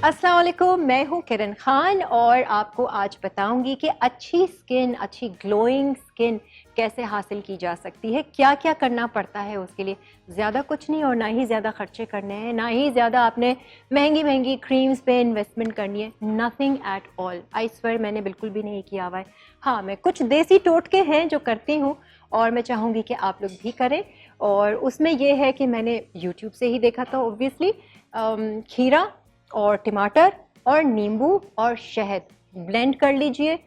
अस्सलाम वालेकुम, मैं हूँ किरण खान और आपको आज बताऊंगी कि अच्छी स्किन, अच्छी ग्लोइंग स्किन कैसे हासिल की जा सकती है, क्या क्या करना पड़ता है उसके लिए। ज़्यादा कुछ नहीं और ना ही ज़्यादा खर्चे करने हैं, ना ही ज़्यादा आपने महंगी महंगी क्रीम्स पे इन्वेस्टमेंट करनी है। Nothing at all, I swear मैंने बिल्कुल भी नहीं किया हुआ है। हाँ, मैं कुछ देसी टोटके हैं जो करती हूँ और मैं चाहूँगी कि आप लोग भी करें। और उसमें यह है कि मैंने यूट्यूब से ही देखा था ऑब्वियसली। खीरा और टमाटर और नींबू और शहद ब्लेंड कर लीजिए।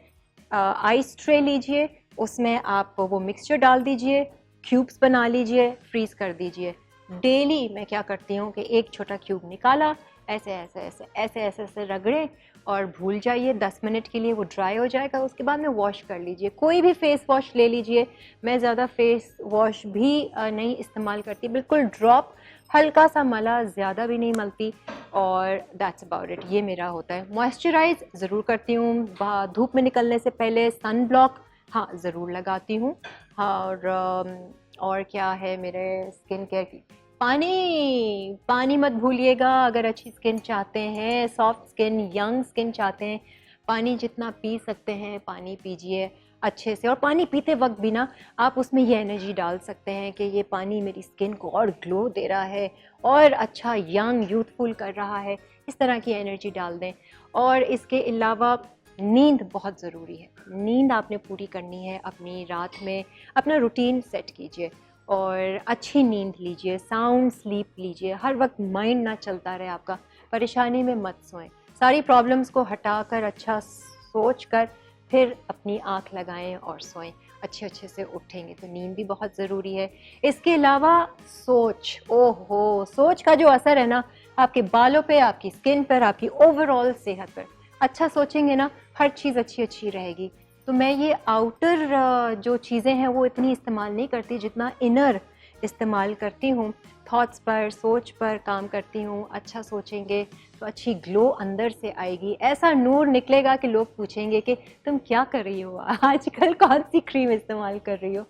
आइस ट्रे लीजिए, उसमें आप वो मिक्सचर डाल दीजिए, क्यूब्स बना लीजिए, फ्रीज कर दीजिए। डेली मैं क्या करती हूँ कि एक छोटा क्यूब निकाला, ऐसे ऐसे ऐसे ऐसे ऐसे ऐसे रगड़े और भूल जाइए। 10 मिनट के लिए वो ड्राई हो जाएगा, उसके बाद में वॉश कर लीजिए। कोई भी फेस वॉश ले लीजिए। मैं ज़्यादा फेस वॉश भी नहीं इस्तेमाल करती, बिल्कुल ड्रॉप, हल्का सा मला, ज़्यादा भी नहीं मलती और दैट्स अबाउट इट। ये मेरा होता है। मॉइस्चराइज ज़रूर करती हूँ, धूप में निकलने से पहले सन ब्लॉक हाँ ज़रूर लगाती हूँ। और क्या है मेरे स्किन केयर की, पानी पानी मत भूलिएगा। अगर अच्छी स्किन चाहते हैं, सॉफ्ट स्किन, यंग स्किन चाहते हैं, पानी जितना पी सकते हैं पानी पीजिए अच्छे से। और पानी पीते वक्त भी ना आप उसमें ये एनर्जी डाल सकते हैं कि ये पानी मेरी स्किन को और ग्लो दे रहा है और अच्छा यंग यूथफुल कर रहा है, इस तरह की एनर्जी डाल दें। और इसके अलावा नींद बहुत ज़रूरी है। नींद आपने पूरी करनी है अपनी रात में। अपना रूटीन सेट कीजिए और अच्छी नींद लीजिए, साउंड स्लीप लीजिए। हर वक्त माइंड ना चलता रहे आपका, परेशानी में मत सोएं। सारी प्रॉब्लम्स को हटाकर अच्छा सोच कर फिर अपनी आँख लगाएं और सोएं। अच्छे अच्छे से उठेंगे तो नींद भी बहुत ज़रूरी है। इसके अलावा सोच, ओहो, सोच का जो असर है ना आपके बालों पे, आपकी स्किन पर, आपकी ओवरऑल सेहत पर। अच्छा सोचेंगे ना, हर चीज़ अच्छी अच्छी रहेगी। तो मैं ये आउटर जो चीज़ें हैं वो इतनी इस्तेमाल नहीं करती जितना इनर इस्तेमाल करती हूँ। थॉट्स पर, सोच पर काम करती हूँ। अच्छा सोचेंगे तो अच्छी ग्लो अंदर से आएगी, ऐसा नूर निकलेगा कि लोग पूछेंगे कि तुम क्या कर रही हो, आजकल कौन सी क्रीम इस्तेमाल कर रही हो।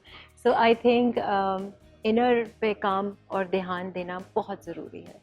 सो आई थिंक इनर पे काम और ध्यान देना बहुत ज़रूरी है।